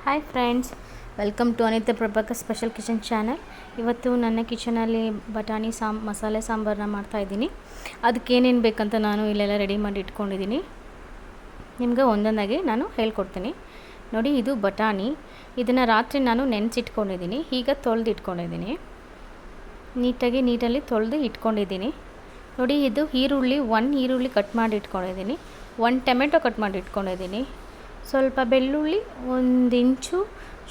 Hi friends, welcome to Anita Prabhakar special kitchen channel. ಇವತ್ತು ನನ್ನ ಕಿಚನಲ್ಲಿ ಬಟಾಣಿ ಮಸಾಲೆ ಸಾಂಬಾರನ್ನ ಮಾಡ್ತಾಯಿದ್ದೀನಿ. ಅದಕ್ಕೆ ಏನೇನು ಬೇಕಂತ ನಾನು ಇಲ್ಲೆಲ್ಲ ರೆಡಿ ಮಾಡಿ ಇಟ್ಕೊಂಡಿದ್ದೀನಿ. ನಿಮಗೆ ಒಂದೊಂದಾಗಿ ನಾನು ಹೇಳ್ಕೊಡ್ತೀನಿ. ನೋಡಿ, ಇದು ಬಟಾಣಿ. ಇದನ್ನು ರಾತ್ರಿ ನಾನು ನೆನೆಸಿಟ್ಕೊಂಡಿದ್ದೀನಿ. ಈಗ ತೊಳೆದು ಇಟ್ಕೊಂಡಿದ್ದೀನಿ. ನೀಟಲ್ಲಿ ತೊಳೆದು ಇಟ್ಕೊಂಡಿದ್ದೀನಿ. ನೋಡಿ, ಇದು ಈರುಳ್ಳಿ, 1 ಈರುಳ್ಳಿ ಕಟ್ ಮಾಡಿ ಇಟ್ಕೊಂಡಿದ್ದೀನಿ. 1 ಟೊಮೆಟೊ ಕಟ್ ಮಾಡಿ ಇಟ್ಕೊಂಡಿದ್ದೀನಿ. ಸ್ವಲ್ಪ ಬೆಳ್ಳುಳ್ಳಿ, 1 ಇಂಚು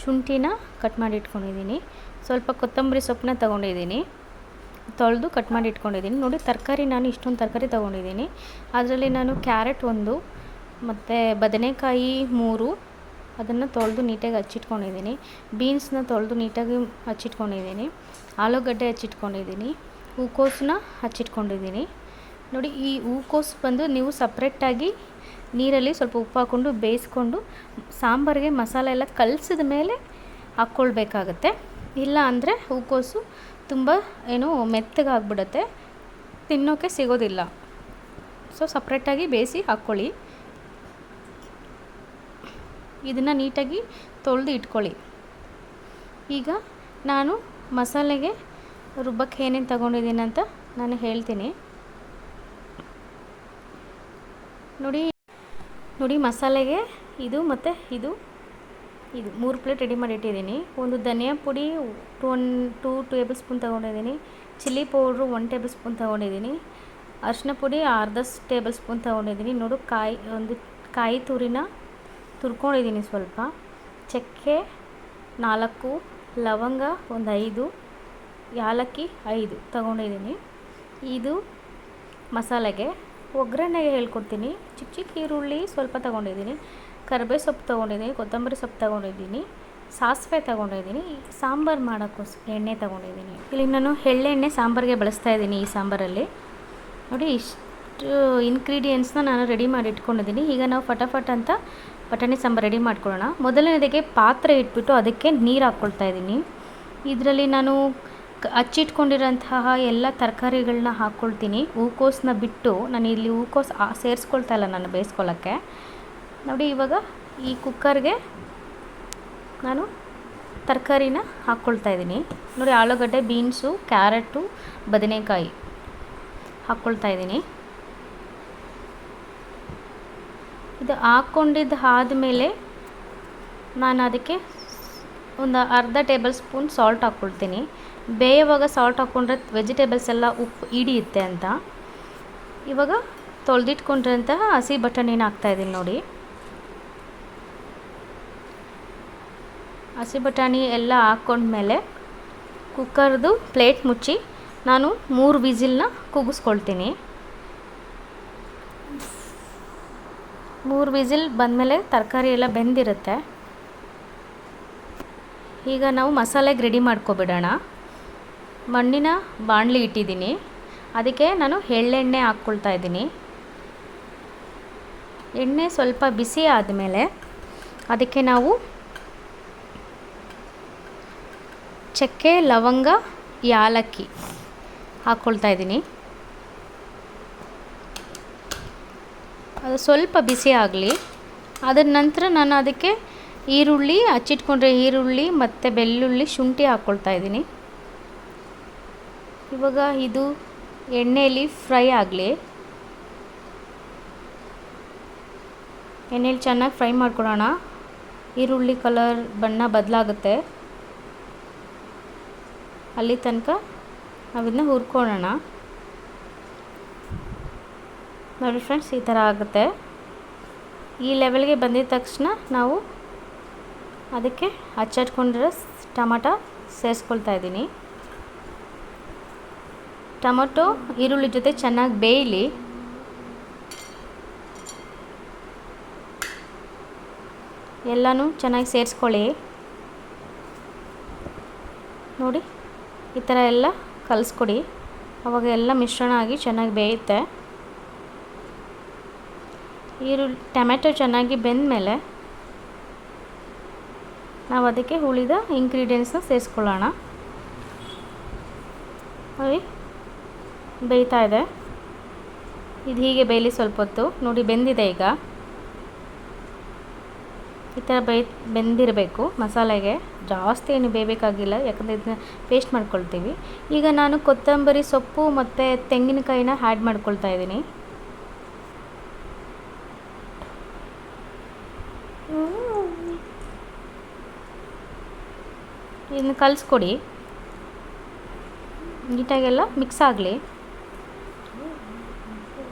ಶುಂಠಿನ ಕಟ್ ಮಾಡಿ ಇಟ್ಕೊಂಡಿದ್ದೀನಿ. ಸ್ವಲ್ಪ ಕೊತ್ತಂಬರಿ ಸೊಪ್ಪನ್ನ ತೊಗೊಂಡಿದ್ದೀನಿ, ತೊಳೆದು ಕಟ್ ಮಾಡಿ ಇಟ್ಕೊಂಡಿದ್ದೀನಿ. ನೋಡಿ, ತರಕಾರಿ ನಾನು ಇಷ್ಟೊಂದು ತರಕಾರಿ ತೊಗೊಂಡಿದ್ದೀನಿ. ಅದರಲ್ಲಿ ನಾನು ಕ್ಯಾರೆಟ್ 1 ಮತ್ತು ಬದನೆಕಾಯಿ 3, ಅದನ್ನು ತೊಳೆದು ನೀಟಾಗಿ ಹಚ್ಚಿಟ್ಕೊಂಡಿದ್ದೀನಿ. ಬೀನ್ಸ್ನ ತೊಳೆದು ನೀಟಾಗಿ ಹಚ್ಚಿಟ್ಕೊಂಡಿದ್ದೀನಿ. ಆಲೂಗಡ್ಡೆ ಹಚ್ಚಿಟ್ಕೊಂಡಿದ್ದೀನಿ. ಹೂಕೋಸನ್ನ ಹಚ್ಚಿಟ್ಕೊಂಡಿದ್ದೀನಿ. ನೋಡಿ, ಈ ಹೂಕೋಸು ಬಂದು ನೀವು ಸಪ್ರೇಟಾಗಿ ನೀರಲ್ಲಿ ಸ್ವಲ್ಪ ಉಪ್ಪು ಹಾಕ್ಕೊಂಡು ಬೇಯಿಸ್ಕೊಂಡು ಸಾಂಬಾರಿಗೆ ಮಸಾಲೆ ಎಲ್ಲ ಕಲಸಿದ ಮೇಲೆ ಹಾಕ್ಕೊಳ್ಬೇಕಾಗತ್ತೆ. ಇಲ್ಲ ಅಂದರೆ ಹೂಕೋಸು ತುಂಬ ಮೆತ್ತಗಾಗ್ಬಿಡುತ್ತೆ, ತಿನ್ನೋಕ್ಕೆ ಸಿಗೋದಿಲ್ಲ. ಸೊ ಸಪ್ರೇಟಾಗಿ ಬೇಯಿಸಿ ಹಾಕ್ಕೊಳ್ಳಿ. ಇದನ್ನು ನೀಟಾಗಿ ತೊಳೆದು ಇಟ್ಕೊಳ್ಳಿ. ಈಗ ನಾನು ಮಸಾಲೆಗೆ ರುಬ್ಬಕ್ಕೆ ಏನೇನು ತಗೊಂಡಿದ್ದೀನಿ ಅಂತ ನಾನು ಹೇಳ್ತೀನಿ. ನೋಡಿ, ಮಸಾಲೆಗೆ ಇದು ಮತ್ತು ಇದು 3 ಪ್ಲೇಟ್ ರೆಡಿ ಮಾಡಿ ಇಟ್ಟಿದ್ದೀನಿ. ಒಂದು ಧನಿಯಾ ಪುಡಿ 2 ಟೇಬಲ್ ಸ್ಪೂನ್ ತೊಗೊಂಡಿದ್ದೀನಿ. ಚಿಲ್ಲಿ ಪೌಡ್ರು 1 ಟೇಬಲ್ ಸ್ಪೂನ್ ತೊಗೊಂಡಿದ್ದೀನಿ. ಅರಿಶಿನ ಪುಡಿ ಅರ್ಧ ಟೇಬಲ್ ಸ್ಪೂನ್ ತೊಗೊಂಡಿದ್ದೀನಿ. ನೋಡು, ಒಂದು ಕಾಯಿ ತುರಿನ ತುರ್ಕೊಂಡಿದ್ದೀನಿ. ಸ್ವಲ್ಪ ಚಕ್ಕೆ 4, ಲವಂಗ 5, ಯಾಲಕ್ಕಿ 5 ತೊಗೊಂಡಿದ್ದೀನಿ. ಇದು ಮಸಾಲೆಗೆ. ಒಗ್ಗರಣೆಗೆ ಹೇಳ್ಕೊಡ್ತೀನಿ. ಚಿಕ್ಕ ಈರುಳ್ಳಿ ಸ್ವಲ್ಪ ತೊಗೊಂಡಿದ್ದೀನಿ. ಕರಿಬೇವು ಸೊಪ್ಪು ತೊಗೊಂಡಿದ್ದೀನಿ. ಕೊತ್ತಂಬರಿ ಸೊಪ್ಪು ತೊಗೊಂಡಿದ್ದೀನಿ. ಸಾಸಿವೆ ತೊಗೊಂಡಿದ್ದೀನಿ. ಸಾಂಬಾರು ಮಾಡೋಕ್ಕೋಸ್ಕರ ಎಣ್ಣೆ ತೊಗೊಂಡಿದ್ದೀನಿ. ಇಲ್ಲಿ ನಾನು ಎಳ್ಳೆಣ್ಣೆ ಸಾಂಬಾರಿಗೆ ಬಳಸ್ತಾ ಇದ್ದೀನಿ. ಈ ಸಾಂಬಾರಲ್ಲಿ ನೋಡಿ, ಇಷ್ಟು ಇಂಗ್ರೀಡಿಯೆಂಟ್ಸ್ನ ನಾನು ರೆಡಿ ಮಾಡಿ ಇಟ್ಕೊಂಡಿದ್ದೀನಿ. ಈಗ ನಾವು ಫಟಾಫಟ್ ಅಂತ ಬಟಾಣಿ ಸಾಂಬಾರು ರೆಡಿ ಮಾಡ್ಕೊಳ್ಳೋಣ. ಮೊದಲನೇದಕ್ಕೆ ಪಾತ್ರೆ ಇಟ್ಬಿಟ್ಟು ಅದಕ್ಕೆ ನೀರು ಹಾಕ್ಕೊಳ್ತಾ ಇದ್ದೀನಿ. ಇದರಲ್ಲಿ ನಾನು ಹಚ್ಚಿಟ್ಕೊಂಡಿರೋಂತಹ ಎಲ್ಲ ತರಕಾರಿಗಳನ್ನ ಹಾಕ್ಕೊಳ್ತೀನಿ. ಹೂಕೋಸನ್ನ ಬಿಟ್ಟು ನಾನು ಇಲ್ಲಿ ಹೂಕೋಸು ಸೇರಿಸ್ಕೊಳ್ತಾ ಇಲ್ಲ ನಾನು ಬೇಯಿಸ್ಕೊಳ್ಳೋಕ್ಕೆ. ನೋಡಿ, ಇವಾಗ ಈ ಕುಕ್ಕರ್ಗೆ ನಾನು ತರಕಾರಿನ ಹಾಕ್ಕೊಳ್ತಾ ಇದ್ದೀನಿ. ನೋಡಿ, ಆಲೂಗಡ್ಡೆ, ಬೀನ್ಸು, ಕ್ಯಾರೆಟು, ಬದನೆಕಾಯಿ ಹಾಕ್ಕೊಳ್ತಾ ಇದ್ದೀನಿ. ಇದು ಹಾಕ್ಕೊಂಡಿದ್ದು ಆದಮೇಲೆ ನಾನು ಅದಕ್ಕೆ ಒಂದು ಅರ್ಧ ಟೇಬಲ್ ಸ್ಪೂನ್ ಸಾಲ್ಟ್ ಹಾಕ್ಕೊಳ್ತೀನಿ. ಬೇಯುವಾಗ ಸಾಲ್ಟ್ ಹಾಕ್ಕೊಂಡ್ರೆ ವೆಜಿಟೇಬಲ್ಸ್ ಎಲ್ಲ ಉಪ್ಪು ಹಿಡಿಯುತ್ತೆ ಅಂತ. ಇವಾಗ ತೊಳೆದಿಟ್ಕೊಂಡಿರೋಂತಹ ಹಸಿ ಬಟಾಣಿನ ಹಾಕ್ತಾಯಿದ್ದೀನಿ. ನೋಡಿ, ಹಸಿ ಬಟಾಣಿ ಎಲ್ಲ ಹಾಕ್ಕೊಂಡ್ಮೇಲೆ ಕುಕ್ಕರ್ದು ಪ್ಲೇಟ್ ಮುಚ್ಚಿ ನಾನು 3 ವಿಸಿಲ್ನ ಕೂಗಿಸ್ಕೊಳ್ತೀನಿ. 3 ವಿಸಿಲ್ ಬಂದಮೇಲೆ ತರಕಾರಿ ಎಲ್ಲ ಬೆಂದಿರುತ್ತೆ. ಈಗ ನಾವು ಮಸಾಲೆಗೆ ರೆಡಿ ಮಾಡ್ಕೊಬಿಡೋಣ. ಮಣ್ಣಿನ ಬಾಣಲಿ ಇಟ್ಟಿದ್ದೀನಿ. ಅದಕ್ಕೆ ನಾನು ಎಳ್ಳೆಣ್ಣೆ ಹಾಕ್ಕೊಳ್ತಾ ಇದ್ದೀನಿ. ಎಣ್ಣೆ ಸ್ವಲ್ಪ ಬಿಸಿ ಆದಮೇಲೆ ಅದಕ್ಕೆ ನಾವು ಚಕ್ಕೆ, ಲವಂಗ, ಯಾಲಕ್ಕಿ ಹಾಕ್ಕೊಳ್ತಾ ಇದ್ದೀನಿ. ಅದು ಸ್ವಲ್ಪ ಬಿಸಿ ಆಗಲಿ. ಅದರ ನಂತರ ನಾನು ಅದಕ್ಕೆ ಈರುಳ್ಳಿ, ಹಚ್ಚಿಟ್ಕೊಂಡ್ರೆ ಈರುಳ್ಳಿ ಮತ್ತು ಬೆಳ್ಳುಳ್ಳಿ, ಶುಂಠಿ ಹಾಕ್ಕೊಳ್ತಾ ಇದ್ದೀನಿ. ಇವಾಗ ಇದು ಎಣ್ಣೆಯಲ್ಲಿ ಫ್ರೈ ಆಗಲಿ. ಎಣ್ಣೆಲಿ ಚೆನ್ನಾಗಿ ಫ್ರೈ ಮಾಡ್ಕೊಳ್ಳೋಣ. ಈರುಳ್ಳಿ ಕಲರ್ ಬಣ್ಣ ಬದಲಾಗುತ್ತೆ, ಅಲ್ಲಿ ತನಕ ನಾವಿದನ್ನ ಹುರ್ಕೊಳ್ಳೋಣ. ನೋಡಿ ಫ್ರೆಂಡ್ಸ್, ಈ ಥರ ಆಗುತ್ತೆ. ಈ ಲೆವೆಲ್ಗೆ ಬಂದಿದ ತಕ್ಷಣ ನಾವು ಅದಕ್ಕೆ ಹಚ್ಚಿಟ್ಕೊಂಡಿರೋ ಟೊಮಟೊ ಸೇರಿಸ್ಕೊಳ್ತಾ ಇದ್ದೀನಿ. ಟೊಮಟೊ ಈರುಳ್ಳಿ ಜೊತೆ ಚೆನ್ನಾಗಿ ಬೇಯಲಿ. ಎಲ್ಲನೂ ಚೆನ್ನಾಗಿ ಸೇರಿಸ್ಕೊಳ್ಳಿ. ನೋಡಿ, ಈ ಥರ ಎಲ್ಲ ಕಲಿಸ್ಕೊಡಿ. ಆವಾಗ ಎಲ್ಲ ಮಿಶ್ರಣ ಆಗಿ ಚೆನ್ನಾಗಿ ಬೇಯುತ್ತೆ. ಟೊಮೆಟೊ ಚೆನ್ನಾಗಿ ಬೆಂದಮೇಲೆ ನಾವು ಅದಕ್ಕೆ ಉಳಿದ ಇಂಗ್ರೀಡಿಯೆಂಟ್ಸ್ನ ಸೇರಿಸ್ಕೊಳ್ಳೋಣ. ನೋಡಿ, ಬೇಯ್ತಾ ಇದೆ. ಇದು ಹೀಗೆ ಬೇಯಲಿ ಸ್ವಲ್ಪ ಹೊತ್ತು. ನೋಡಿ, ಬೆಂದಿದೆ. ಈಗ ಈ ಥರ ಬೆಂದಿರಬೇಕು. ಮಸಾಲೆಗೆ ಜಾಸ್ತಿ ಏನು ಬೇಯಬೇಕಾಗಿಲ್ಲ, ಯಾಕಂದರೆ ಇದನ್ನ ಪೇಸ್ಟ್ ಮಾಡ್ಕೊಳ್ತೀವಿ. ಈಗ ನಾನು ಕೊತ್ತಂಬರಿ ಸೊಪ್ಪು ಮತ್ತು ತೆಂಗಿನಕಾಯಿನ ಆ್ಯಡ್ ಮಾಡ್ಕೊಳ್ತಾ ಇದ್ದೀನಿ. ಇದನ್ನ ಕಲಿಸ್ಕೊಡಿ, ನೀಟಾಗೆಲ್ಲ ಮಿಕ್ಸ್ ಆಗಲಿ.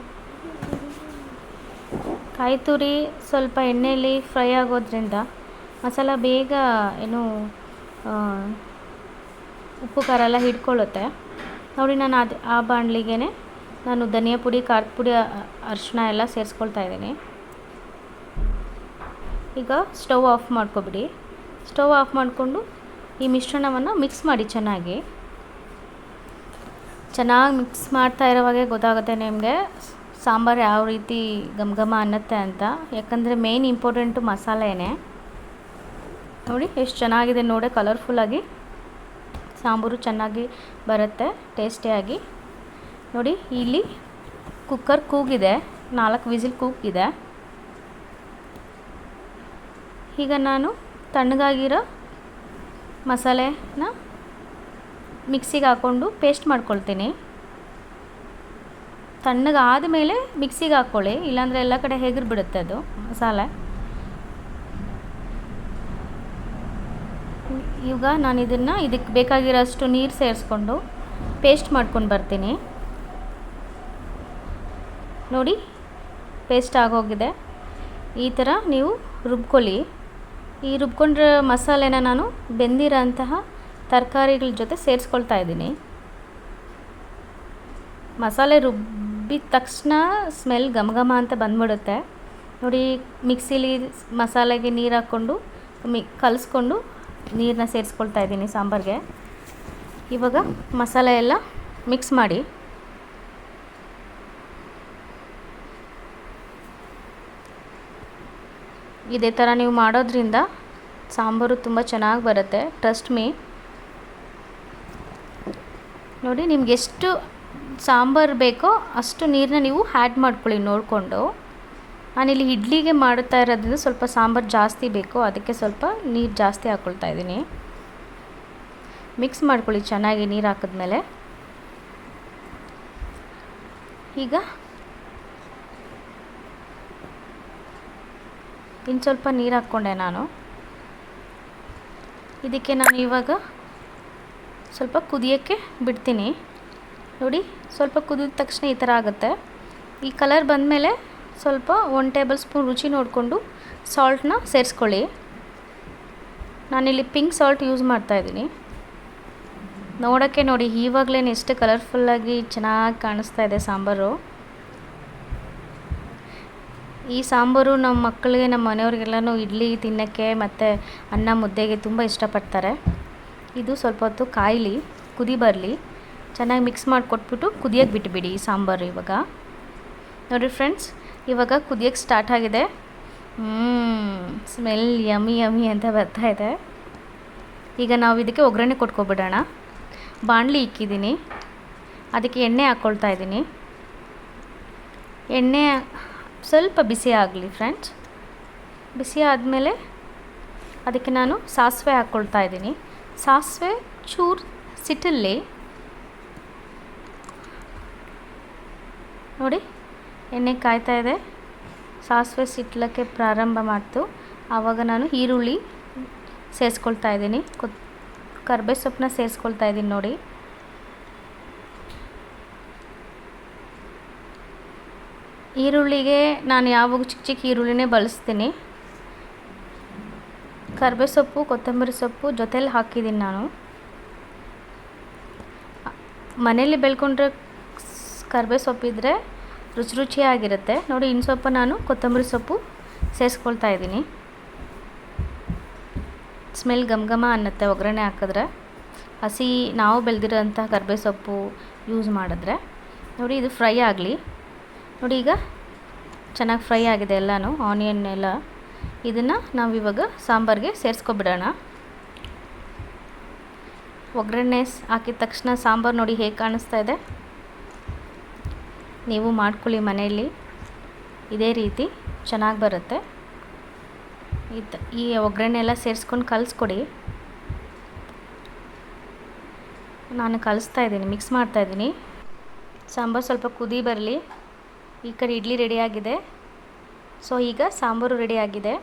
ಕಾಯಿ ತುರಿ ಸ್ವಲ್ಪ ಎಣ್ಣೆಯಲ್ಲಿ ಫ್ರೈ ಆಗೋದ್ರಿಂದ ಮಸಾಲ ಬೇಗ ಏನು ಉಪ್ಪು ಖಾರ ಎಲ್ಲ ಹಿಡ್ಕೊಳ್ಳುತ್ತೆ. ನೋಡಿ, ನಾನು ಆ ಬಾಣಲಿಗೆ ನಾನು ಧನಿಯಾ ಪುಡಿ, ಖಾರದ ಪುಡಿ, ಅರಿಶಿನ ಎಲ್ಲ ಸೇರಿಸ್ಕೊಳ್ತಾ ಇದ್ದೀನಿ. ಈಗ ಸ್ಟವ್ ಆಫ್ ಮಾಡ್ಕೊಬಿಡಿ. ಸ್ಟವ್ ಆಫ್ ಮಾಡಿಕೊಂಡು ಈ ಮಿಶ್ರಣವನ್ನು ಮಿಕ್ಸ್ ಮಾಡಿ. ಚೆನ್ನಾಗಿ ಮಿಕ್ಸ್ ಮಾಡ್ತಾ ಇರೋವಾಗೆ ಗೊತ್ತಾಗುತ್ತೆ ನಿಮಗೆ ಸಾಂಬಾರು ಯಾವ ರೀತಿ ಘಮ ಅನ್ನತ್ತೆ ಅಂತ. ಯಾಕಂದರೆ ಮೇನ್ ಇಂಪಾರ್ಟೆಂಟು ಮಸಾಲೆನೇ. ನೋಡಿ ಎಷ್ಟು ಚೆನ್ನಾಗಿದೆ ನೋಡಿ, ಕಲರ್ಫುಲ್ಲಾಗಿ ಸಾಂಬಾರು ಚೆನ್ನಾಗಿ ಬರುತ್ತೆ, ಟೇಸ್ಟಿಯಾಗಿ. ನೋಡಿ, ಇಲ್ಲಿ ಕುಕ್ಕರ್ ಕೂಗಿದೆ, 4 ವಿಸಿಲ್ ಕೂಗಿದೆ. ಈಗ ನಾನು ತಣ್ಣಗಾಗಿರೋ ಮಸಾಲೆನ ಮಿಕ್ಸಿಗೆ ಹಾಕ್ಕೊಂಡು ಪೇಸ್ಟ್ ಮಾಡ್ಕೊಳ್ತೀನಿ. ತಣ್ಣಗಾದ ಮೇಲೆ ಮಿಕ್ಸಿಗೆ ಹಾಕ್ಕೊಳ್ಳಿ, ಇಲ್ಲಾಂದರೆ ಎಲ್ಲ ಕಡೆ ಬಿಡುತ್ತೆ ಅದು ಮಸಾಲೆ. ಈಗ ನಾನು ಇದಕ್ಕೆ ಬೇಕಾಗಿರೋಷ್ಟು ನೀರು ಸೇರಿಸ್ಕೊಂಡು ಪೇಸ್ಟ್ ಮಾಡ್ಕೊಂಡು ಬರ್ತೀನಿ. ನೋಡಿ, ಪೇಸ್ಟ್ ಆಗೋಗಿದೆ. ಈ ಥರ ನೀವು ರುಬ್ಕೊಳ್ಳಿ. ಈ ರುಬ್ಕೊಂಡ್ರ ಮಸಾಲೆನ ನಾನು ಬೆಂದಿರೋ ಅಂತಹ ತರಕಾರಿಗಳ ಜೊತೆ ಸೇರಿಸ್ಕೊಳ್ತಾ ಇದ್ದೀನಿ. ಮಸಾಲೆ ರುಬ್ಬಿದ ತಕ್ಷಣ ಸ್ಮೆಲ್ ಘಮ ಅಂತ ಬಂದ್ಬಿಡುತ್ತೆ. ನೋಡಿ, ಮಿಕ್ಸಿಲಿ ಮಸಾಲೆಗೆ ನೀರು ಹಾಕ್ಕೊಂಡು ಕಲಿಸ್ಕೊಂಡು ನೀರನ್ನ ಸೇರಿಸ್ಕೊಳ್ತಾ ಇದ್ದೀನಿ ಸಾಂಬಾರಿಗೆ. ಇವಾಗ ಮಸಾಲೆ ಎಲ್ಲ ಮಿಕ್ಸ್ ಮಾಡಿ. ಇದೇ ಥರ ನೀವು ಮಾಡೋದ್ರಿಂದ ಸಾಂಬಾರು ತುಂಬ ಚೆನ್ನಾಗಿ ಬರುತ್ತೆ, ಟ್ರಸ್ಟ್ ಮೀ. ನೋಡಿ, ನಿಮ್ಗೆ ಎಷ್ಟು ಸಾಂಬಾರು ಬೇಕೋ ಅಷ್ಟು ನೀರನ್ನ ನೀವು ಆ್ಯಡ್ ಮಾಡ್ಕೊಳ್ಳಿ ನೋಡಿಕೊಂಡು. ನಾನಿಲ್ಲಿ ಇಡ್ಲಿಗೆ ಮಾಡುತ್ತಾ ಇರೋದ್ರಿಂದ ಸ್ವಲ್ಪ ಸಾಂಬಾರು ಜಾಸ್ತಿ ಬೇಕು, ಅದಕ್ಕೆ ಸ್ವಲ್ಪ ನೀರು ಜಾಸ್ತಿ ಹಾಕ್ಕೊಳ್ತಾ ಇದ್ದೀನಿ. ಮಿಕ್ಸ್ ಮಾಡ್ಕೊಳ್ಳಿ ಚೆನ್ನಾಗಿ ನೀರು ಹಾಕಿದ್ಮೇಲೆ. ಈಗ ಇನ್ನು ಸ್ವಲ್ಪ ನೀರು ಹಾಕ್ಕೊಂಡೆ ನಾನು. ಇದಕ್ಕೆ ನಾನು ಇವಾಗ ಸ್ವಲ್ಪ ಕುದಿಯೋಕ್ಕೆ ಬಿಡ್ತೀನಿ. ನೋಡಿ, ಸ್ವಲ್ಪ ಕುದಿದ ತಕ್ಷಣ ಈ ಥರ ಆಗುತ್ತೆ. ಈ ಕಲರ್ ಬಂದಮೇಲೆ ಸ್ವಲ್ಪ 1 ಟೇಬಲ್ ಸ್ಪೂನ್ ರುಚಿ ನೋಡಿಕೊಂಡು ಸಾಲ್ಟನ್ನ ಸೇರಿಸ್ಕೊಳ್ಳಿ. ನಾನಿಲ್ಲಿ ಪಿಂಕ್ ಸಾಲ್ಟ್ ಯೂಸ್ ಮಾಡ್ತಾಯಿದ್ದೀನಿ. ನೋಡೋಕ್ಕೆ ನೋಡಿ, ಇವಾಗಲೇ ಎಷ್ಟು ಕಲರ್ಫುಲ್ಲಾಗಿ ಚೆನ್ನಾಗಿ ಕಾಣಿಸ್ತಾ ಇದೆ ಸಾಂಬಾರು. ಈ ಸಾಂಬಾರು ನಮ್ಮ ಮಕ್ಕಳಿಗೆ, ನಮ್ಮ ಮನೆಯವ್ರಿಗೆಲ್ಲನೂ ಇಡ್ಲಿ ತಿನ್ನೋಕ್ಕೆ ಮತ್ತು ಅನ್ನ ಮುದ್ದೆಗೆ ತುಂಬ ಇಷ್ಟಪಡ್ತಾರೆ. ಇದು ಸ್ವಲ್ಪ ಹೊತ್ತು ಕಾಯಲಿ, ಕುದಿ ಬರಲಿ. ಚೆನ್ನಾಗಿ ಮಿಕ್ಸ್ ಮಾಡಿಕೊಟ್ಬಿಟ್ಟು ಕುದಿಯೋಕ್ಕೆ ಬಿಟ್ಟುಬಿಡಿ ಈ ಸಾಂಬಾರು. ಇವಾಗ ನೋಡಿ ಫ್ರೆಂಡ್ಸ್, ಇವಾಗ ಕುದಿಯೋಕ್ಕೆ ಸ್ಟಾರ್ಟ್ ಆಗಿದೆ. ಸ್ಮೆಲ್ ಯಮ್ಮಿ ಅಂತ ಬರ್ತಾ ಇದೆ. ಈಗ ನಾವು ಇದಕ್ಕೆ ಒಗ್ಗರಣೆ ಕೊಟ್ಕೊಬಿಡೋಣ. ಬಾಣಲಿ ಇಕ್ಕಿದ್ದೀನಿ, ಅದಕ್ಕೆ ಎಣ್ಣೆ ಹಾಕ್ಕೊಳ್ತಾ ಇದ್ದೀನಿ. ಎಣ್ಣೆ ಸ್ವಲ್ಪ ಬಿಸಿ ಆಗಲಿ ಫ್ರೆಂಡ್ಸ್. ಬಿಸಿ ಆದಮೇಲೆ ಅದಕ್ಕೆ ನಾನು ಸಾಸಿವೆ ಹಾಕ್ಕೊಳ್ತಾ ಇದ್ದೀನಿ. ಸಾಸಿವೆ ಚೂರು ಸಿಟ್ಟಲ್ಲಿ. ನೋಡಿ, ಎಣ್ಣೆ ಕಾಯ್ತಾ ಇದೆ, ಸಾಸಿವೆ ಸಿಟ್ಲಕ್ಕೆ ಪ್ರಾರಂಭ ಮಾಡ್ತು. ಆವಾಗ ನಾನು ಈರುಳ್ಳಿ ಸೇರಿಸ್ಕೊಳ್ತಾ ಇದ್ದೀನಿ, ಕರ್ಬೇವು ಸೊಪ್ಪನ್ನ ಸೇರಿಸ್ಕೊಳ್ತಾ ಇದ್ದೀನಿ. ನೋಡಿ, ಈರುಳ್ಳಿಗೆ ನಾನು ಯಾವಾಗ ಚಿಕ್ಕ ಈರುಳ್ಳಿನೇ ಬಳಸ್ತೀನಿ. ಕರ್ಬೇವು ಸೊಪ್ಪು, ಕೊತ್ತಂಬರಿ ಸೊಪ್ಪು ಜೊತೆಲಿ ಹಾಕಿದ್ದೀನಿ ನಾನು. ಮನೇಲಿ ಬೆಳ್ಕೊಂಡ್ರೆ ಕರ್ಬೇವು ಸೊಪ್ಪಿದ್ರೆ ರುಚಿಯಾಗಿರುತ್ತೆ. ನೋಡಿ, ಇನ್ನು ಸ್ವಲ್ಪ ನಾನು ಕೊತ್ತಂಬರಿ ಸೊಪ್ಪು ಸೇರಿಸ್ಕೊಳ್ತಾ ಇದ್ದೀನಿ. ಸ್ಮೆಲ್ ಘಮ ಅನ್ನತ್ತೆ ಒಗ್ಗರಣೆ ಹಾಕಿದ್ರೆ. ಹಸಿ ನಾವು ಬೆಳೆದಿರೋಂಥ ಕರ್ಬೇವು ಸೊಪ್ಪು ಯೂಸ್ ಮಾಡಿದ್ರೆ. ನೋಡಿ, ಇದು ಫ್ರೈ ಆಗಲಿ. ನೋಡಿ, ಈಗ ಚೆನ್ನಾಗಿ ಫ್ರೈ ಆಗಿದೆ ಎಲ್ಲನೂ, ಆನಿಯನ್ ಎಲ್ಲ. ಇದನ್ನು ನಾವಿವಾಗ ಸಾಂಬಾರಿಗೆ ಸೇರಿಸ್ಕೊಬಿಡೋಣ. ಒಗ್ಗರಣೆ ಹಾಕಿದ ತಕ್ಷಣ ಸಾಂಬಾರು ನೋಡಿ ಹೇಗೆ ಕಾಣಿಸ್ತಾ ಇದೆ. ನೀವು ಮಾಡ್ಕೊಳ್ಳಿ ಮನೆಯಲ್ಲಿ, ಇದೇ ರೀತಿ ಚೆನ್ನಾಗಿ ಬರುತ್ತೆ. ಈ ಒಗ್ಗರಣೆ ಎಲ್ಲ ಸೇರಿಸ್ಕೊಂಡು ಕಲಿಸ್ಕೊಡಿ. ನಾನು ಕಲಿಸ್ತಾ ಇದ್ದೀನಿ, ಮಿಕ್ಸ್ ಮಾಡ್ತಾಯಿದ್ದೀನಿ. ಸಾಂಬಾರು ಸ್ವಲ್ಪ ಕುದಿ ಬರಲಿ. ಈ ಕಡೆ ಇಡ್ಲಿ ರೆಡಿಯಾಗಿದೆ. ಸೊ ಈಗ ಸಾಂಬಾರು ರೆಡಿಯಾಗಿದೆ.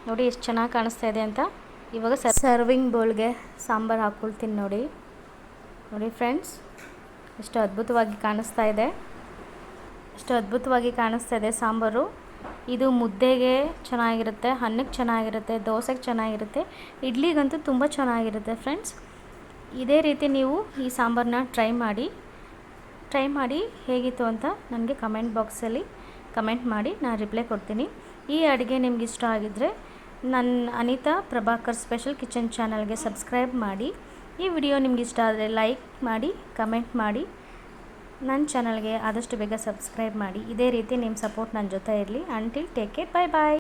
ನೋಡಿ ಎಷ್ಟು ಚೆನ್ನಾಗಿ ಕಾಣಿಸ್ತಾ ಇದೆ ಅಂತ. ಇವಾಗ ಸರ್ವಿಂಗ್ ಬೌಲ್ಗೆ ಸಾಂಬಾರು ಹಾಕ್ಕೊಳ್ತೀನಿ. ನೋಡಿ ಫ್ರೆಂಡ್ಸ್, ಎಷ್ಟು ಅದ್ಭುತವಾಗಿ ಕಾಣಿಸ್ತಾ ಇದೆ ಸಾಂಬಾರು. ಇದು ಮುದ್ದೆಗೆ ಚೆನ್ನಾಗಿರುತ್ತೆ, ಅನ್ನಕ್ಕೆ ಚೆನ್ನಾಗಿರುತ್ತೆ, ದೋಸೆಗೆ ಚೆನ್ನಾಗಿರುತ್ತೆ, ಇಡ್ಲಿಗಂತೂ ತುಂಬ ಚೆನ್ನಾಗಿರುತ್ತೆ ಫ್ರೆಂಡ್ಸ್. ಇದೇ ರೀತಿ ನೀವು ಈ ಸಾಂಬಾರನ್ನ ಟ್ರೈ ಮಾಡಿ ಹೇಗಿತ್ತು ಅಂತ ನನಗೆ ಕಮೆಂಟ್ ಬಾಕ್ಸಲ್ಲಿ ಕಮೆಂಟ್ ಮಾಡಿ, ನಾನು ರಿಪ್ಲೈ ಕೊಡ್ತೀನಿ. ಈ ಅಡುಗೆ ನಿಮ್ಗೆ ಇಷ್ಟ ಆಗಿದ್ದರೆ ನನ್ನ ಅನಿತಾ ಪ್ರಭಾಕರ್ ಸ್ಪೆಷಲ್ ಕಿಚನ್ ಚಾನಲ್ಗೆ ಸಬ್ಸ್ಕ್ರೈಬ್ ಮಾಡಿ. ಈ ವಿಡಿಯೋ ನಿಮ್ಗೆ ಇಷ್ಟ ಆದರೆ ಲೈಕ್ ಮಾಡಿ, ಕಮೆಂಟ್ ಮಾಡಿ, ನನ್ನ ಚಾನಲ್ಗೆ ಆದಷ್ಟು ಬೇಗ ಸಬ್ಸ್ಕ್ರೈಬ್ ಮಾಡಿ. ಇದೇ ರೀತಿ ನಿಮ್ಮ ಸಪೋರ್ಟ್ ನನ್ನ ಜೊತೆ ಇರಲಿ. ಅಂಟಿಲ್ ಟೇಕ್ ಕೇರ್, ಬಾಯ್ ಬಾಯ್.